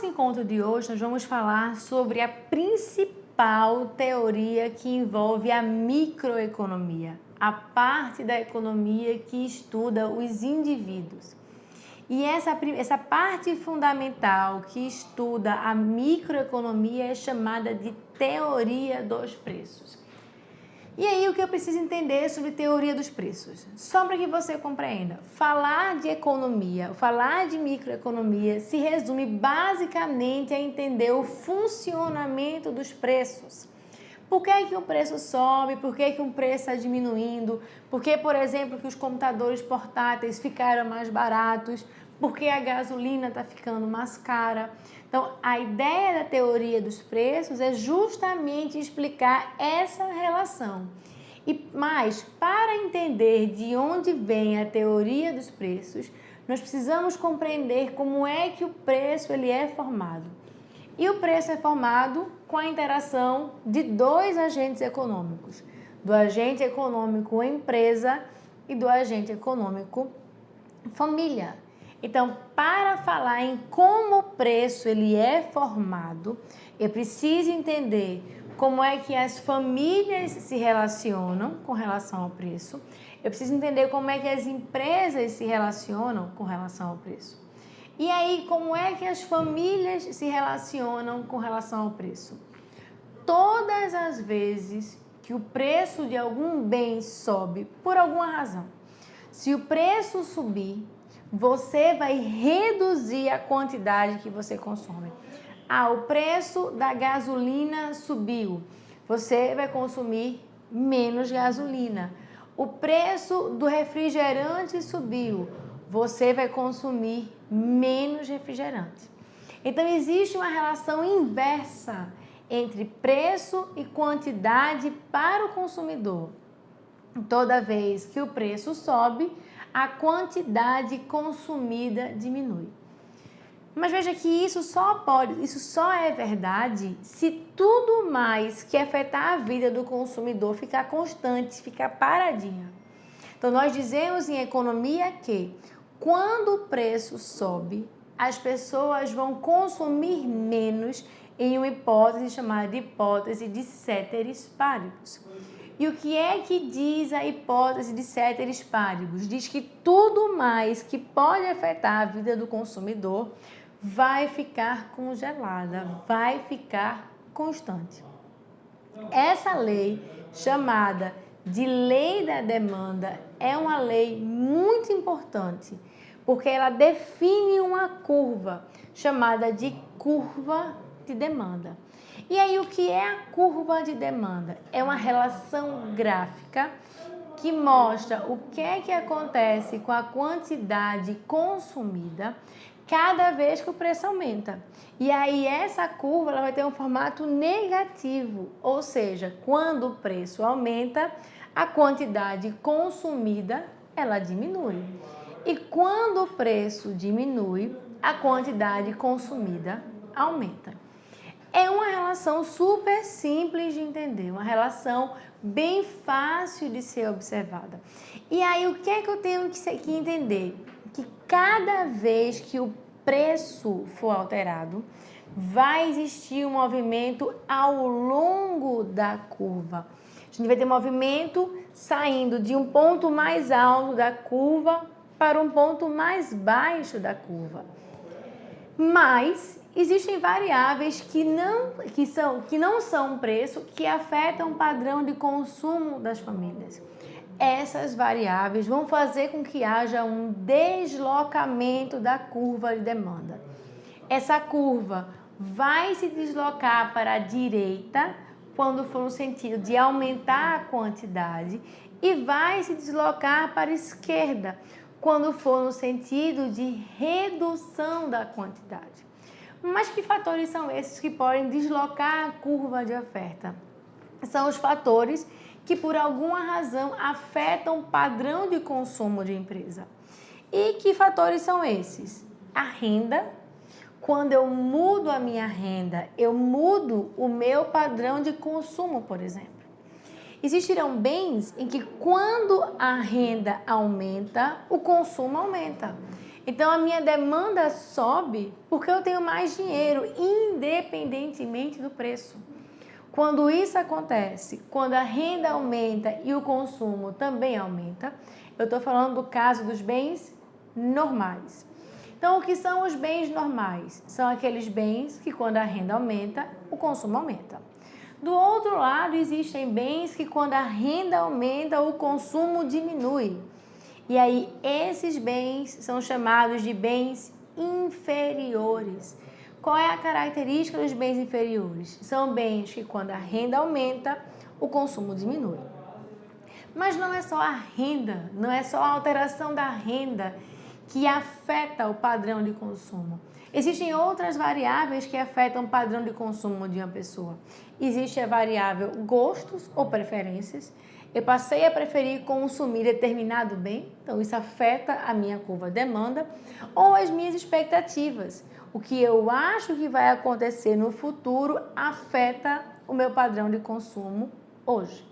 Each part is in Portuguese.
nosso encontro de hoje, nós vamos falar sobre a principal teoria que envolve a microeconomia, a parte da economia que estuda os indivíduos. E essa parte fundamental que estuda a microeconomia é chamada de teoria dos preços. E aí, o que eu preciso entender sobre teoria dos preços? Só para que você compreenda, falar de economia, falar de microeconomia se resume basicamente a entender o funcionamento dos preços. Por que que o preço sobe? Por que que um preço está diminuindo? Por que, por exemplo, que os computadores portáteis ficaram mais baratos? Por que a gasolina está ficando mais cara? Então, a ideia da teoria dos preços é justamente explicar essa relação. Mas, para entender de onde vem a teoria dos preços, nós precisamos compreender como é que o preço ele é formado. E o preço é formado com a interação de dois agentes econômicos, do agente econômico empresa e do agente econômico família. Então, para falar em como o preço ele é formado, eu preciso entender como é que as famílias se relacionam com relação ao preço. Eu preciso entender como é que as empresas se relacionam com relação ao preço. E aí, como é que as famílias se relacionam com relação ao preço? Todas as vezes que o preço de algum bem sobe por alguma razão, se o preço subir, você vai reduzir a quantidade que você consome. O preço da gasolina subiu, você vai consumir menos gasolina. O preço do refrigerante subiu, você vai consumir menos refrigerante. Então, existe uma relação inversa entre preço e quantidade para o consumidor. Toda vez que o preço sobe, a quantidade consumida diminui. Mas veja que isso só é verdade se tudo mais que afetar a vida do consumidor ficar constante, ficar paradinha. Então, nós dizemos em economia que quando o preço sobe, as pessoas vão consumir menos em uma hipótese chamada de hipótese de ceteris paribus. E o que é que diz a hipótese de ceteris paribus? Diz que tudo mais que pode afetar a vida do consumidor vai ficar congelada, vai ficar constante. Essa lei, chamada de lei da demanda, é uma lei muito importante, porque ela define uma curva chamada de curva de demanda. E aí, o que é a curva de demanda? É uma relação gráfica que mostra o que é que acontece com a quantidade consumida cada vez que o preço aumenta. E aí, essa curva ela vai ter um formato negativo, ou seja, quando o preço aumenta, a quantidade consumida ela diminui. E quando o preço diminui, a quantidade consumida aumenta. É uma relação super simples de entender, uma relação bem fácil de ser observada. E aí, o que é que eu tenho que entender? Que cada vez que o preço for alterado, vai existir um movimento ao longo da curva. A gente vai ter movimento saindo de um ponto mais alto da curva para um ponto mais baixo da curva. Mas existem variáveis que não são preço, que afetam o padrão de consumo das famílias. Essas variáveis vão fazer com que haja um deslocamento da curva de demanda. Essa curva vai se deslocar para a direita quando for no sentido de aumentar a quantidade e vai se deslocar para a esquerda quando for no sentido de redução da quantidade. Mas que fatores são esses que podem deslocar a curva de oferta? São os fatores que por alguma razão afetam o padrão de consumo de empresa. E que fatores são esses? A renda. Quando eu mudo a minha renda, eu mudo o meu padrão de consumo, por exemplo. Existirão bens em que quando a renda aumenta, o consumo aumenta. Então, a minha demanda sobe porque eu tenho mais dinheiro, independentemente do preço. Quando isso acontece, quando a renda aumenta e o consumo também aumenta, eu estou falando do caso dos bens normais. Então, o que são os bens normais? São aqueles bens que, quando a renda aumenta, o consumo aumenta. Do outro lado, existem bens que, quando a renda aumenta, o consumo diminui. E aí, esses bens são chamados de bens inferiores. Qual é a característica dos bens inferiores? São bens que, quando a renda aumenta, o consumo diminui. Mas não é só a renda, não é só a alteração da renda que afeta o padrão de consumo. Existem outras variáveis que afetam o padrão de consumo de uma pessoa. Existe a variável gostos ou preferências. Eu passei a preferir consumir determinado bem, então isso afeta a minha curva de demanda, ou as minhas expectativas. O que eu acho que vai acontecer no futuro afeta o meu padrão de consumo hoje.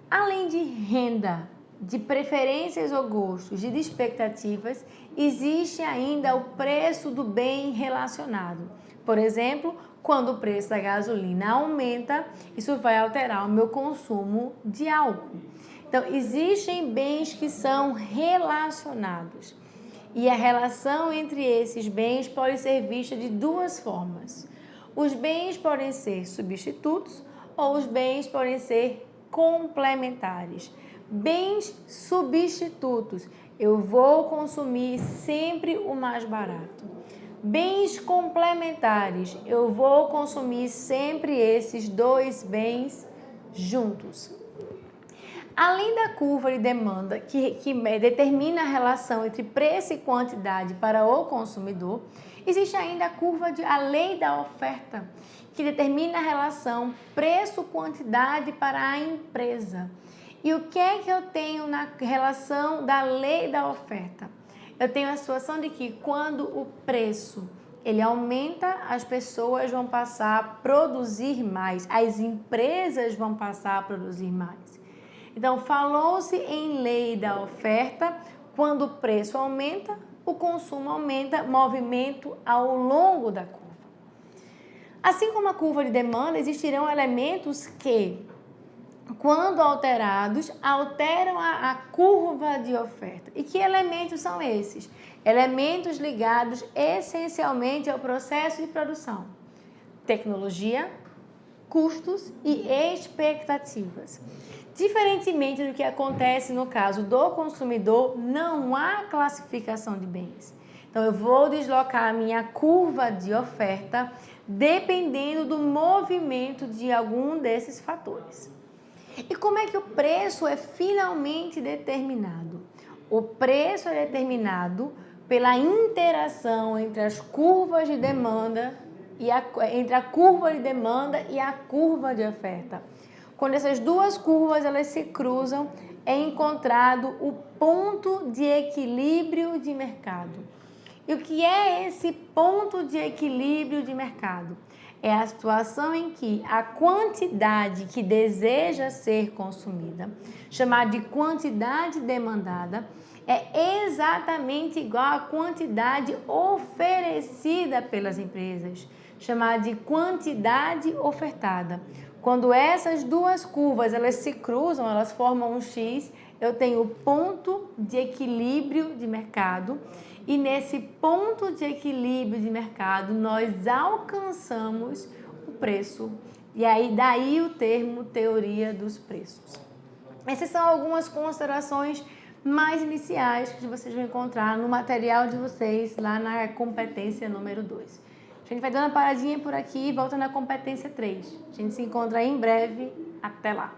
Além de renda, de preferências ou gostos, de expectativas, existe ainda o preço do bem relacionado. Por exemplo, quando o preço da gasolina aumenta, isso vai alterar o meu consumo de álcool. Então, existem bens que são relacionados. E a relação entre esses bens pode ser vista de duas formas. Os bens podem ser substitutos ou os bens podem ser complementares. Bens substitutos, eu vou consumir sempre o mais barato. Bens complementares, eu vou consumir sempre esses dois bens juntos. Além da curva de demanda, que determina a relação entre preço e quantidade para o consumidor, existe ainda a lei da oferta, que determina a relação preço-quantidade para a empresa. E o que é que eu tenho na relação da lei da oferta? Eu tenho a situação de que quando o preço ele aumenta, as pessoas vão passar a produzir mais, as empresas vão passar a produzir mais. Então, falou-se em lei da oferta, quando o preço aumenta, o consumo aumenta, movimento ao longo da curva. Assim como a curva de demanda, existirão elementos que, quando alterados, alteram a curva de oferta. E que elementos são esses? Elementos ligados essencialmente ao processo de produção, tecnologia, custos e expectativas. Diferentemente do que acontece no caso do consumidor, não há classificação de bens. Então, eu vou deslocar a minha curva de oferta dependendo do movimento de algum desses fatores. E como é que o preço é finalmente determinado? O preço é determinado pela interação entre as curvas de demanda entre a curva de demanda e a curva de oferta. Quando essas duas curvas elas se cruzam, é encontrado o ponto de equilíbrio de mercado. E o que é esse ponto de equilíbrio de mercado? É a situação em que a quantidade que deseja ser consumida, chamada de quantidade demandada, é exatamente igual à quantidade oferecida pelas empresas, chamada de quantidade ofertada. Quando essas duas curvas elas se cruzam, elas formam um X, eu tenho o ponto de equilíbrio de mercado. E nesse ponto de equilíbrio de mercado, nós alcançamos o preço. E aí, daí o termo teoria dos preços. Essas são algumas considerações mais iniciais que vocês vão encontrar no material de vocês, lá na competência número 2. A gente vai dando uma paradinha por aqui e volta na competência 3. A gente se encontra em breve. Até lá!